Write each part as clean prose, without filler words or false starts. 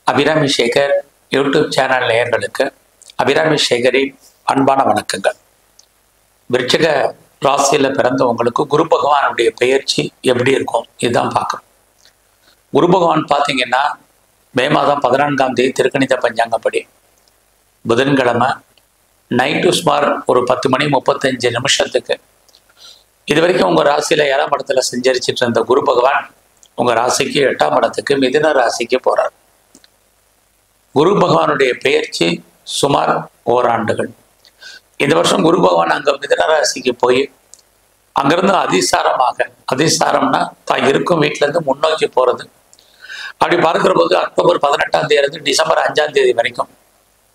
Abirami Sekar YouTube channel நேயர்களுக்கு அபிராமி சேகரின் அன்பான வணக்கங்கள். விருச்சிக ராசியில் பிறந்தவங்களுக்கு குரு பகவானுடைய பெயர்ச்சி எப்படி இருக்கும் இதுதான் பார்க்கணும். குரு பகவான் பார்த்தீங்கன்னா மே மாதம் 14ஆம் தேதி திருக்கணித பஞ்சாங்கப்படி புதன்கிழமை நைட்டு சுமார் ஒரு 10:35 இது வரைக்கும் உங்கள் ராசியில் 7ஆம் இடத்துல சஞ்சரிச்சிட்டு இருந்த குரு பகவான் உங்கள் ராசிக்கு 8ஆம் இடத்துக்கு மிதுன ராசிக்கு போகிறார். குரு பகவானுடைய பெயர்ச்சி சுமார் ஓராண்டுகள். இந்த வருஷம் குரு பகவான் அங்கே மிதுன ராசிக்கு போய் அங்கிருந்து அதிசாரம்னா தான் இருக்கும் வீட்டிலேருந்து முன்னோக்கி போகிறது. அப்படி பார்க்குற போது அக்டோபர் 18ஆம் தேதி டிசம்பர் 5ஆம் தேதி வரைக்கும்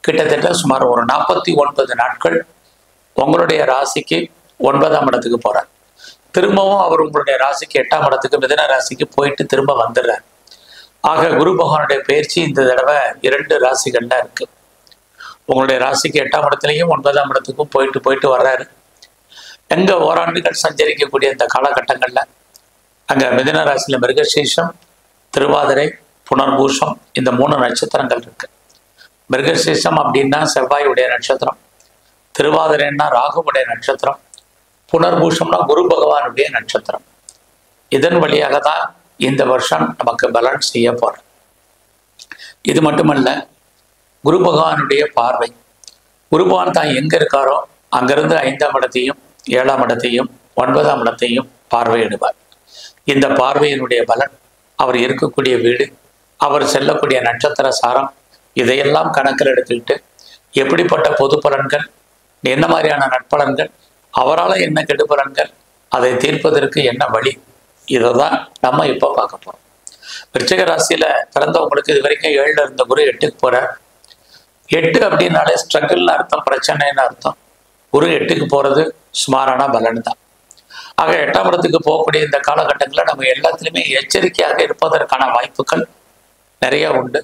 கிட்டத்தட்ட சுமார் ஒரு 49 நாட்கள் உங்களுடைய ராசிக்கு 9ஆம் இடத்துக்கு போகிறார். திரும்பவும் அவர் உங்களுடைய ராசிக்கு 8ஆம் இடத்துக்கு மிதுன ராசிக்கு போயிட்டு திரும்ப வந்துடுறார். ஆக குரு பகவானுடைய பயிற்சி இந்த தடவை 2 ராசிகள்ல இருக்கு. உங்களுடைய ராசிக்கு 8ஆம் இடத்துலையும் 9ஆம் இடத்துக்கும் போயிட்டு வர்றாரு. எங்க ஓராண்டுகள் சஞ்சரிக்கக்கூடிய இந்த காலகட்டங்கள்ல அங்க மிதுன ராசியில மிருகசீஷம், திருவாதிரை, புனர்பூஷம் இந்த 3 நட்சத்திரங்கள் இருக்கு. மிருகசீஷம் அப்படின்னா செவ்வாயுடைய நட்சத்திரம், திருவாதிரைன்னா ராகுவுடைய நட்சத்திரம், புனர்பூஷம்னா குரு பகவானுடைய நட்சத்திரம். இதன் வழியாக தான் இந்த வருஷம் நமக்கு பலன் செய்ய போறோம். இது மட்டுமல்ல, குரு பகவானுடைய பார்வை, குரு பகவான் தான் எங்க இருக்காரோ அங்கிருந்து 5ஆம் இடத்தையும் 7ஆம் இடத்தையும் 9ஆம் இடத்தையும் பார்வையிடுவார். இந்த பார்வையினுடைய பலன் அவர் இருக்கக்கூடிய வீடு, அவர் செல்லக்கூடிய நட்சத்திர சாரம் இதையெல்லாம் கணக்கில் எடுத்துக்கிட்டு எப்படிப்பட்ட பொது பலன்கள், என்ன மாதிரியான நட்பலன்கள், அவரால் என்ன கெடுபலன்கள், அதை தீர்ப்பதற்கு என்ன வழி, இதை தான் நம்ம இப்போ பார்க்க போகிறோம். விருச்சிக ராசியில் பிறந்தவங்களுக்கு இது வரைக்கும் 7ல் இருந்த குரு 8க்கு போகிறார். 8 அப்படின்னாலே ஸ்ட்ரகிள்னு அர்த்தம், பிரச்சனைன்னு அர்த்தம். குரு 8க்கு போகிறது சுமாரான பலன் தான். ஆக 8ஆம் இடத்துக்கு போகக்கூடிய இந்த காலகட்டங்களில் நம்ம எல்லாத்துலேயுமே எச்சரிக்கையாக இருப்பதற்கான வாய்ப்புகள் நிறைய உண்டு.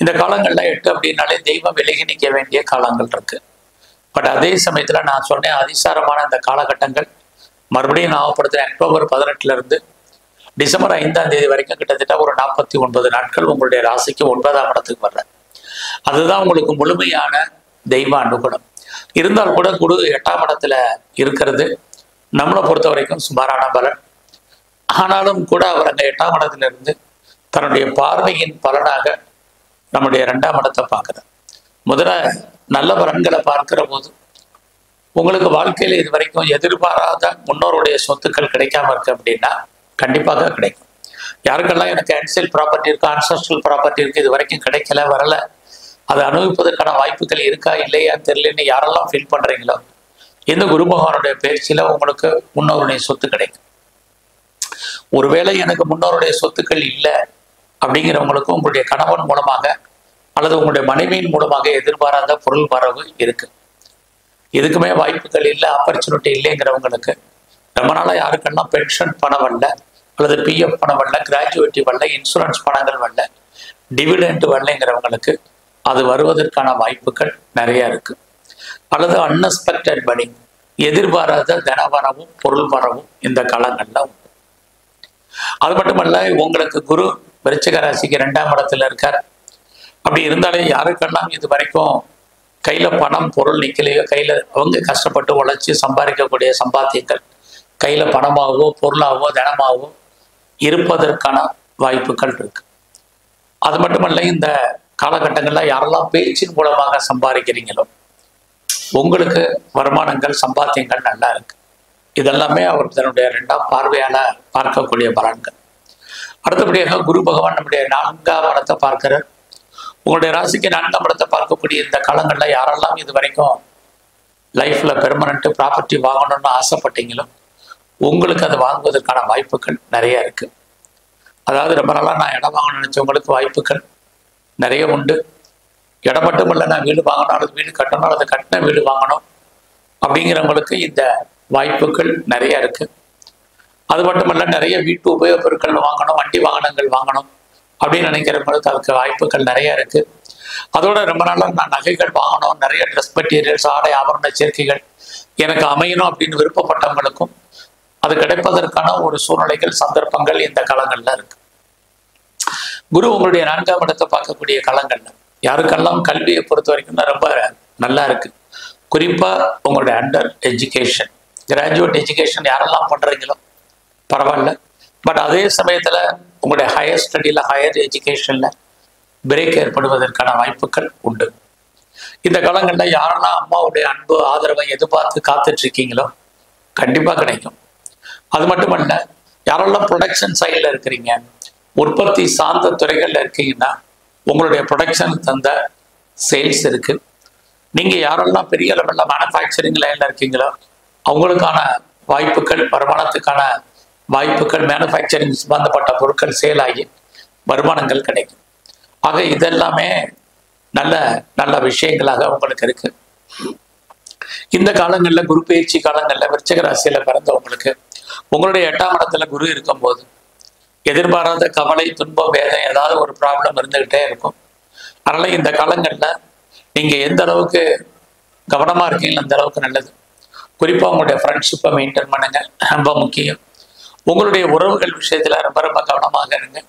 இந்த காலங்களில் 8 அப்படின்னாலே தெய்வம் விலகி நிற்க வேண்டிய காலங்கள் இருக்கு. பட் அதே சமயத்தில் நான் சொன்னேன், அதிசாரமான இந்த காலகட்டங்கள் மறுபடியும் ஞாபகப்படுத்துகிறேன். அக்டோபர் 18 டிசம்பர் 5ஆம் தேதி வரைக்கும் கிட்டத்தட்ட ஒரு 49 நாட்கள் உங்களுடைய ராசிக்கு 9ஆம் இடத்துக்கு வர்ற. அதுதான் உங்களுக்கு முழுமையான தெய்வ அனுகூலம். இருந்தால் கூட குரு 8ஆம் இடத்துல இருக்கிறது நம்மளை பொறுத்த வரைக்கும் சுமாரான பலன். ஆனாலும் கூட அவர் அங்கே 8ஆம் இடத்துல இருந்து தன்னுடைய பார்வையின் பலனாக நம்முடைய 2ஆம் இடத்தை பார்க்குறார். முதல்ல நல்ல பலன்களை பார்க்கிற போது உங்களுக்கு வாழ்க்கையில் இது வரைக்கும் எதிர்பாராத முன்னோருடைய சொத்துக்கள் கிடைக்காம இருக்கு அப்படின்னா கண்டிப்பாக கிடைக்கும். யாருக்கெல்லாம் எனக்கு ஆன்சியல் ப்ராப்பர்ட்டி இருக்கு, ஆன்சஸ்ட்ரல் ப்ராப்பர்ட்டி இருக்கு, இது வரைக்கும் கிடைக்கல, வரல, அதை அனுபவிப்பதற்கான வாய்ப்புகள் இருக்கா இல்லையான்னு தெரியலன்னு யாரெல்லாம் ஃபீல் பண்றீங்களோ இந்த குரு பகவானுடைய பயிற்சியில உங்களுக்கு முன்னோருடைய சொத்து கிடைக்கும். ஒருவேளை எனக்கு முன்னோருடைய சொத்துக்கள் இல்லை அப்படிங்கிறவங்களுக்கும் உங்களுடைய கணவன் மூலமாக அல்லது உங்களுடைய மனைவியின் மூலமாக எதிர்பாராத பொருள் வரவு இருக்கு. இதுக்குமே வாய்ப்புகள் இல்லை, ஆப்பர்ச்சுனிட்டி இல்லைங்கிறவங்களுக்கு ரொம்ப நாளாக யாருக்கெல்லாம் பென்ஷன் பணம் வரல அல்லது பிஎஃப் பணம் வரல, கிராஜுவேட்டி வரல, இன்சூரன்ஸ் பணங்கள் வரல, டிவிடெண்ட் வரலைங்கிறவங்களுக்கு அது வருவதற்கான வாய்ப்புகள் நிறைய இருக்கு. அல்லது அன்எக்ஸ்பெக்டட் மணி, எதிர்பாராத தன வரவும் பொருள் வரவும் இந்த காலங்கள்ல உண்டு. அது மட்டுமல்ல, உங்களுக்கு குரு விருச்சிக ராசிக்கு 2ஆம் இடத்துல இருக்கார். அப்படி இருந்தாலே யாருக்கெல்லாம் இது வரைக்கும் கையில பணம் பொருள் நிற்கலையோ, கையில அவங்க கஷ்டப்பட்டு உழைச்சி சம்பாதிக்கக்கூடிய சம்பாத்தியங்கள் கையில பணமாகவோ பொருளாகவோ தனமாகவோ இருப்பதற்கான வாய்ப்புகள் இருக்கு. அது மட்டுமல்ல, இந்த காலகட்டங்கள்ல யாரெல்லாம் பேச்சின் மூலமாக சம்பாதிக்கிறீங்களோ உங்களுக்கு வருமானங்கள் சம்பாத்தியங்கள் நல்லா இருக்கு. இதெல்லாமே அவர் தன்னுடைய 2ஆம் பார்வையால பார்க்கக்கூடிய பலன்கள். அடுத்தபடியாக குரு பகவான் நம்முடைய 4ஆம் இடத்தை பார்க்கிறார். உங்களுடைய ராசிக்கு 4ஆம் இடத்தை பார்க்கக்கூடிய இந்த காலங்களில் யாரெல்லாம் இது வரைக்கும் லைஃப்ல பெர்மனண்ட் ப்ராப்பர்ட்டி வாங்கணும்னு ஆசைப்பட்டீங்களோ உங்களுக்கு அதை வாங்குவதற்கான வாய்ப்புகள் நிறைய இருக்கு. அதாவது ரொம்ப நாளாக நான் இடம் வாங்கணும்னு நினைச்சவங்களுக்கு வாய்ப்புகள் நிறைய உண்டு. இடம் மட்டும் இல்லை, நான் வீடு வாங்கணும் அல்லது வீடு கட்டணும் அல்லது கட்டின வீடு வாங்கணும் அப்படிங்கிறவங்களுக்கு இந்த வாய்ப்புகள் நிறைய இருக்கு. அது மட்டுமல்ல, நிறைய வீட்டு உபயோகப் பொருட்கள் வாங்கணும், வண்டி வாகனங்கள் வாங்கணும் அப்படின்னு நினைக்கிறவங்களுக்கு அதுக்கு வாய்ப்புகள் நிறைய இருக்கு. அதோட ரொம்ப நாளாக நான் நகைகள் வாங்கணும், நிறைய ட்ரெஸ் மெட்டீரியல்ஸ், ஆடை ஆபரண சேர்க்கைகள் எனக்கு அமையணும் அப்படின்னு விருப்பப்பட்டவங்களுக்கும் அது கிடைப்பதற்கான ஒரு சூழ்நிலைகள் சந்தர்ப்பங்கள் இந்த காலங்கள்ல இருக்கு. குரு உங்களுடைய 4ஆம் இடத்தை பார்க்கக்கூடிய காலங்கள்ல யாருக்கெல்லாம் கல்வியை பொறுத்த வரைக்கும் ரொம்ப நல்லா இருக்கு. குறிப்பா உங்களுடைய அண்டர் எஜுகேஷன், கிராஜுவேட் எஜுகேஷன் யாரெல்லாம் பண்றீங்களோ பரவாயில்ல. பட் அதே சமயத்துல உங்களுடைய ஹையர் ஸ்டடியில, ஹையர் எஜுகேஷன்ல பிரேக் ஏற்படுவதற்கான வாய்ப்புகள் உண்டு. இந்த காலங்களில் யாரெல்லாம் அம்மாவுடைய அன்பு ஆதரவை எதிர்பார்த்து காத்துட்டு இருக்கீங்களோ கண்டிப்பா கிடைக்கும். அது மட்டுமல்ல, யாரெல்லாம் ப்ரொடக்ஷன் சைடில் இருக்கிறீங்க, உற்பத்தி சார்ந்த துறைகள்ல இருக்கீங்கன்னா உங்களுடைய ப்ரொடக்ஷன் தந்த சேல்ஸ் இருக்கு. நீங்க யாரெல்லாம் பெரிய லெவலில் மேனுஃபேக்சரிங் லைன்ல இருக்கீங்களோ அவங்களுக்கான வாய்ப்புகள், வருமானத்துக்கான வாய்ப்புகள், மேனுஃபேக்சரிங் சம்பந்தப்பட்ட பொருட்கள் சேல் ஆகி வருமானங்கள் கிடைக்கும். ஆக இதெல்லாமே நல்ல நல்ல விஷயங்களாக உங்களுக்கு இருக்கு. இந்த காலங்களில் குரு பயிற்சி காலங்களில் விருச்சிக ராசியில பிறந்தவங்களுக்கு உங்களுடைய 8ஆம் இடத்துல குரு இருக்கும்போது எதிர்பாராத கவலை, துன்பம், வேதனை, ஏதாவது ஒரு ப்ராப்ளம் இருந்துகிட்டே இருக்கும். அதனால இந்த காலங்களில் நீங்க எந்த அளவுக்கு கவனமா இருக்கீங்களோ அந்த அளவுக்கு நல்லது. குறிப்பா உங்களுடைய ஃப்ரெண்ட்ஷிப்பை மெயின்டைன் பண்ணுங்க, ரொம்ப முக்கியம். உங்களுடைய உறவுகள் விஷயத்துல ரொம்ப ரொம்ப கவனமாக இருங்க.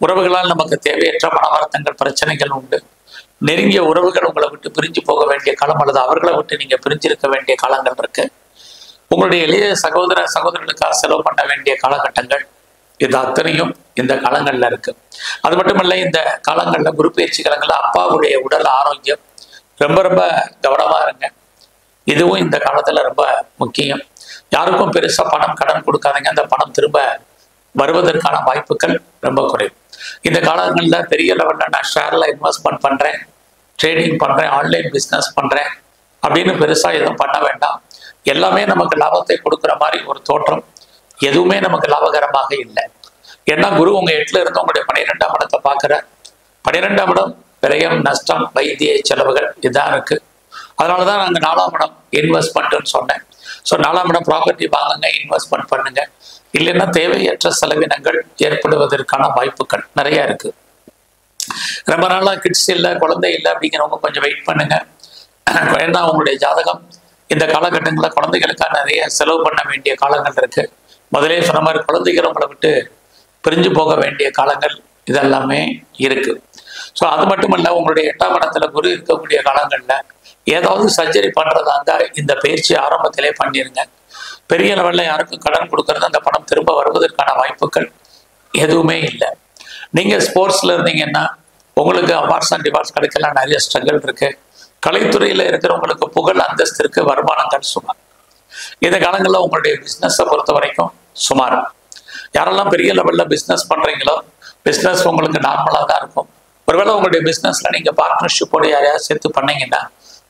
உறவுகளால் நமக்கு தேவையற்ற மன வருத்தங்கள், பிரச்சனைகள் உண்டு. நெருங்கிய உறவுகள் உங்களை விட்டு பிரிஞ்சு போக வேண்டிய காலம் அல்லது அவர்களை விட்டு நீங்க பிரிஞ்சிருக்க வேண்டிய காலங்கள் இருக்கு. உங்களுடைய எளிய சகோதரர்களுக்காக செலவு பண்ண வேண்டிய காலகட்டங்கள், இது அத்தனையும் இந்த காலங்கள்ல இருக்கு. அது மட்டுமல்ல, இந்த காலங்கள்ல குரு பயிற்சி காலங்கள்ல அப்பாவுடைய உடல் ஆரோக்கியம் ரொம்ப ரொம்ப கவனமா இருங்க. இதுவும் இந்த காலத்துல ரொம்ப முக்கியம். யாருக்கும் பெருசா பணம் கடன் கொடுக்காதீங்க. அந்த பணம் திரும்ப வருவதற்கான வாய்ப்புகள் ரொம்ப குறைவு. இந்த காலங்களில் பெரிய லெவலில் நான் ஷேர்ல இன்வெஸ்ட்மெண்ட் பண்றேன், ட்ரேடிங் பண்றேன், ஆன்லைன் பிஸ்னஸ் பண்றேன் அப்படின்னு பெருசா எதுவும் பண்ண வேண்டாம். எல்லாமே நமக்கு லாபத்தை கொடுக்குற மாதிரி ஒரு தோற்றம், எதுவுமே நமக்கு லாபகரமாக இல்லை. ஏன்னா குரு உங்க 8ல இருந்து உங்களுடைய 12ஆம் இடத்தை பார்க்குற. 12ஆம் இடம் விரயம், நஷ்டம், வைத்திய செலவுகள் இதான் இருக்கு. அதனாலதான் நாங்கள் 4ஆம் இடம் இன்வெஸ்ட்மெண்ட்னு சொன்னேன். ஸோ 4ஆம் இடம் ப்ராப்பர்ட்டி வாங்குங்க, இன்வெஸ்ட்மெண்ட் பண்ணுங்க. இல்லைன்னா தேவையற்ற செலவினங்கள் ஏற்படுவதற்கான வாய்ப்புகள் நிறைய இருக்கு. ரொம்ப நாளா கிட்ஸ் இல்லை, குழந்தை இல்லை அப்படிங்கிறவங்க கொஞ்சம் வெயிட் பண்ணுங்க. ஏன்னா உங்களுடைய ஜாதகம் இந்த காலகட்டங்களில் குழந்தைகளுக்காக நிறைய செலவு பண்ண வேண்டிய காலங்கள் இருக்கு. முதலே சொன்ன மாதிரி குழந்தைகள் உங்களை விட்டு பிரிஞ்சு போக வேண்டிய காலங்கள் இதெல்லாமே இருக்கு. ஸோ அது மட்டுமல்ல, உங்களுடைய 8ஆம் இடத்துல குரு இருக்கக்கூடிய காலங்களில் ஏதாவது சர்ஜரி பண்றதா இருந்தால் இந்த பயிற்சி ஆரம்பத்திலே பண்ணிருங்க. பெரிய லெவலில் யாருக்கும் கடன் கொடுக்கறது, அந்த பணம் திரும்ப வருவதற்கான வாய்ப்புகள் எதுவுமே இல்லை. நீங்க ஸ்போர்ட்ஸ்ல இருந்தீங்கன்னா உங்களுக்கு அவார்ட்ஸ் அண்ட் டிவார்ட்ஸ் கிடைக்கலாம், நிறைய ஸ்ட்ரகிள் இருக்கு. கலைத்துறையில இருக்கிறவங்களுக்கு புகழ், அந்தஸ்து இருக்கு, வருமானங்கள் சுமார். இந்த காலங்களில் உங்களுடைய பிஸ்னஸை பொறுத்த வரைக்கும் சுமார். யாரெல்லாம் பெரிய லெவலில் பிஸ்னஸ் பண்றீங்களோ பிஸ்னஸ் உங்களுக்கு நார்மலாக தான் இருக்கும். ஒருவேளை உங்களுடைய பிஸ்னஸ்ல நீங்க பார்ட்னர்ஷிப்போட யாரையாவது சேர்த்து பண்ணீங்கன்னா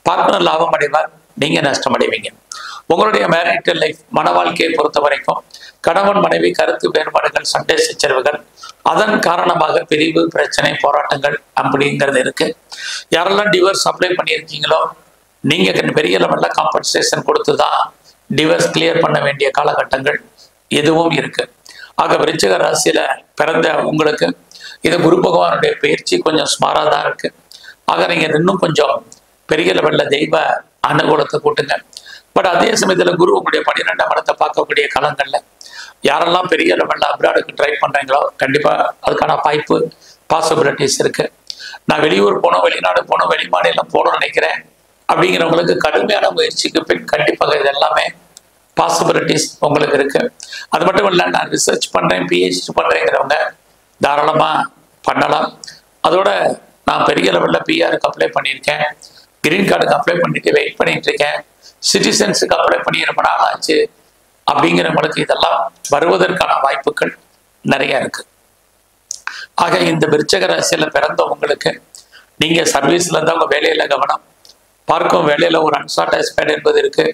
பார்ட்னர் லாபம் அடைவார், நீங்க நஷ்டம் அடைவீங்க. உங்களுடைய மேரிட்டல் லைஃப், மன வாழ்க்கையை பொறுத்த வரைக்கும் கணவன் மனைவி கருத்து வேறுபாடுகள், சண்டை சச்சரவுகள், அதன் காரணமாக பிரிவு, பிரச்சனை, போராட்டங்கள் அப்படிங்கிறது இருக்கு. யாரெல்லாம் டிவோர்ஸ் அப்ளை பண்ணியிருக்கீங்களோ நீங்க பெரிய லெவல்ல காம்பன்சேஷன் கொடுத்துதான் டிவோர்ஸ் கிளியர் பண்ண வேண்டிய காலகட்டங்கள் எதுவும் இருக்கு. ஆக விருச்சிக ராசியில பிறந்த உங்களுக்கு இது குரு பகவானுடைய பயிற்சி கொஞ்சம் சுமாராக தான் இருக்கு. ஆக நீங்க இன்னும் கொஞ்சம் பெரிய லெவல்ல தெய்வ அனுகூலத்தை கூட்டுங்க. பட் அதே சமயத்துல குரு உங்களுடைய 12ஆம் இடத்தை பார்க்கக்கூடிய காலங்கள்ல யாரெல்லாம் பெரிய லெவல்ல அப்ராடுக்கு ட்ரை பண்றீங்களோ கண்டிப்பா அதுக்கான வாய்ப்பு, பாசிபிலிட்டிஸ் இருக்கு. நான் வெளியூர் போனோம், வெளிநாடு போனோம், வெளிமாநிலம் போகணும்னு நினைக்கிறேன் அப்படிங்கிறவங்களுக்கு கடுமையான முயற்சிக்கு பின் கண்டிப்பாக இது எல்லாமே பாசிபிலிட்டிஸ் உங்களுக்கு இருக்கு. அது மட்டும் இல்லை, நான் ரிசர்ச் பண்றேன், பிஹெச்டி பண்றேங்கிறவங்க தாராளமா பண்ணலாம். அதோட நான் பெரிய லெவலில் பிஆருக்கு அப்ளை பண்ணியிருக்கேன், கிரீன் கார்டுக்கு அப்ளை பண்ணிட்டு வெயிட் பண்ணிட்டு இருக்கேன், சிட்டிசன்ஸுக்கு அப்ளை பண்ணி ரொம்ப நாள் ஆச்சு அப்படிங்கிறவங்களுக்கு இதெல்லாம் வருவதற்கான வாய்ப்புகள் நிறைய இருக்கு. ஆக இந்த விருச்சிக ராசியில பிறந்தவங்களுக்கு நீங்க சர்வீஸ்ல இருந்தா உங்க வேலையில கவனம், பார்க்கும் வேலையில ஒரு அன்சாட்டிஸ்ஃபைடு என்பது இருக்கு.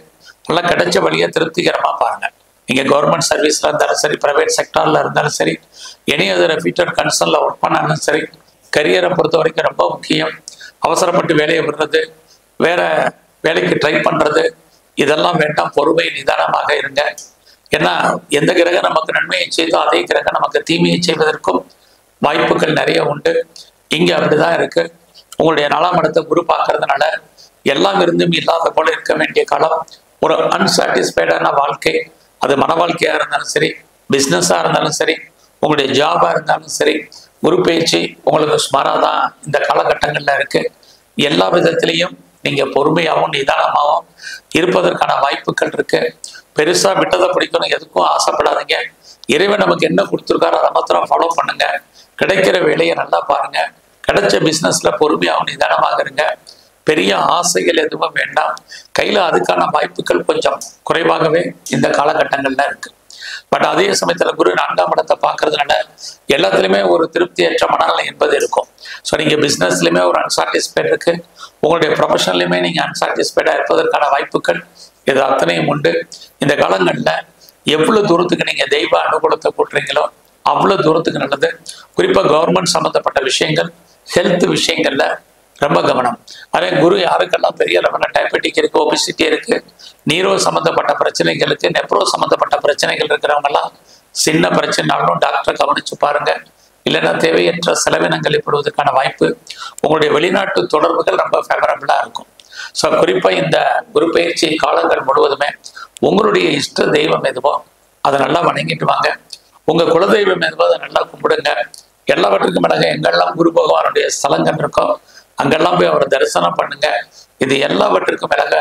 நல்லா கிடைச்ச வழியை திருப்திகரமா பாருங்க. நீங்க கவர்மெண்ட் சர்வீஸ்ல இருந்தாலும் சரி, பிரைவேட் செக்டார்ல இருந்தாலும் சரி, எனி அதர் ரெப்யூட்டட் கன்சர்ன்ல ஒர்க் பண்ணாலும் சரி, கரியரை பொறுத்த வரைக்கும் ரொம்ப முக்கியம். அவசரப்பட்டு வேலையை விடுறது, வேற வேலைக்கு ட்ரை பண்றது இதெல்லாம் வேண்டாம். பொறுமை, நிதானமாக இருங்க. ஏன்னா எந்த கிரகம் நமக்கு நன்மையை செய்தோ அதே கிரகம் நமக்கு தீமையை செய்வதற்கும் வாய்ப்புகள் நிறைய உண்டு. இங்க அப்படிதான் இருக்கு. உங்களுடைய 4ஆம் இடத்தை குரு பார்க்கறதுனால எல்லாம் இருந்தும் இல்லாத போல இருக்க வேண்டிய காலம். ஒரு அன்சாட்டிஸ்ஃபைடான வாழ்க்கை, அது மன வாழ்க்கையா இருந்தாலும் சரி, பிஸ்னஸா இருந்தாலும் சரி, உங்களுடைய ஜாபா இருந்தாலும் சரி, குரு பயிற்சி உங்களுக்கு சுமாராக தான் இந்த காலகட்டங்களில் இருக்கு. எல்லா விதத்திலையும் நீங்க பொறுமையாகவும் நிதானமாகவும் இருப்பதற்கான வாய்ப்புகள் இருக்கு. பெருசா விட்டதை பிடிக்கணும் எதுக்கும் ஆசைப்படாதீங்க. இறைவன் நமக்கு என்ன கொடுத்துருக்காரோ அதை மாத்திரம் ஃபாலோ பண்ணுங்க. கிடைக்கிற வேலையை நல்லா பாருங்க. கிடைச்ச பிசினஸ்ல பொறுமையாகவும் நிதானமாக இருங்க. பெரிய ஆசைகள் எதுவும் வேண்டாம். கையில அதுக்கான வாய்ப்புகள் கொஞ்சம் குறைவாகவே இந்த காலகட்டங்கள்ல இருக்கு. பட் அதே சமயத்துல குரு 4ஆம் இடத்தை பார்க்கறதுனால எல்லாத்துலயுமே ஒரு திருப்தியற்ற மனநிலை என்பது இருக்கும். ஸோ நீங்க பிசினஸ்லயுமே ஒரு அன்சாட்டிஸ்ஃபைட் இருக்கு. உங்களுடைய ப்ரொஃபஷன்லயுமே நீங்க அன்சாட்டிஸ்ஃபைடா இருப்பதற்கான வாய்ப்புகள் இது அத்தனையும் உண்டு. இந்த காலங்கள்ல எவ்வளவு தூரத்துக்கு நீங்க தெய்வ அனுகூலத்தை கூட்டுறீங்களோ அவ்வளவு தூரத்துக்கு நல்லது. குறிப்பா கவர்மெண்ட் சம்பந்தப்பட்ட விஷயங்கள், ஹெல்த் விஷயங்கள்ல ரொம்ப கவனம். அதே குரு யாருக்கெல்லாம் பெரிய லெவலில் டயபெட்டிக் இருக்கு, ஒபிசிட்டி இருக்கு, நீரோ சம்மந்தப்பட்ட பிரச்சனைகளுக்கு, நெப்ரோ சம்மந்தப்பட்ட பிரச்சனைகள் இருக்கிறவங்கெல்லாம் சின்ன பிரச்சனைனாலும் டாக்டரை கவனிச்சு பாருங்க. இல்லைன்னா தேவையற்ற செலவினங்கள் ஏற்படுவதற்கான வாய்ப்பு. உங்களுடைய வெளிநாட்டு தொடர்புகள் ரொம்ப ஃபேவரபிளா இருக்கும். ஸோ குறிப்பா இந்த குரு பயிற்சி காலங்கள் முழுவதுமே உங்களுடைய இஷ்ட தெய்வம் எதுவோ அதை நல்லா வணங்கிட்டு வாங்க. உங்க குலதெய்வம் எதுவோ அதை நல்லா கும்பிடுங்க. எல்லாவற்றுக்கும் மேலாக எங்கெல்லாம் குரு பகவானுடைய ஸ்தலங்கள் இருக்கோ அங்கெல்லாம் போய் அவரை தரிசனம் பண்ணுங்க. இது எல்லாவற்றுக்கும் மேலாக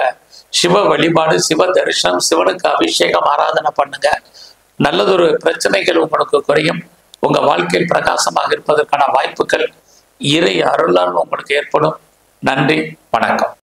சிவ வழிபாடு, சிவ தரிசனம், சிவனுக்கு அபிஷேகம், ஆராதனை பண்ணுங்க. நல்லதொரு பிரச்சனைகள் உங்களுக்கு குறையும். உங்க வாழ்க்கையில் பிரகாசமாக இருப்பதற்கான வாய்ப்புகள் இறை அருளால் உங்களுக்கு ஏற்படும். நன்றி, வணக்கம்.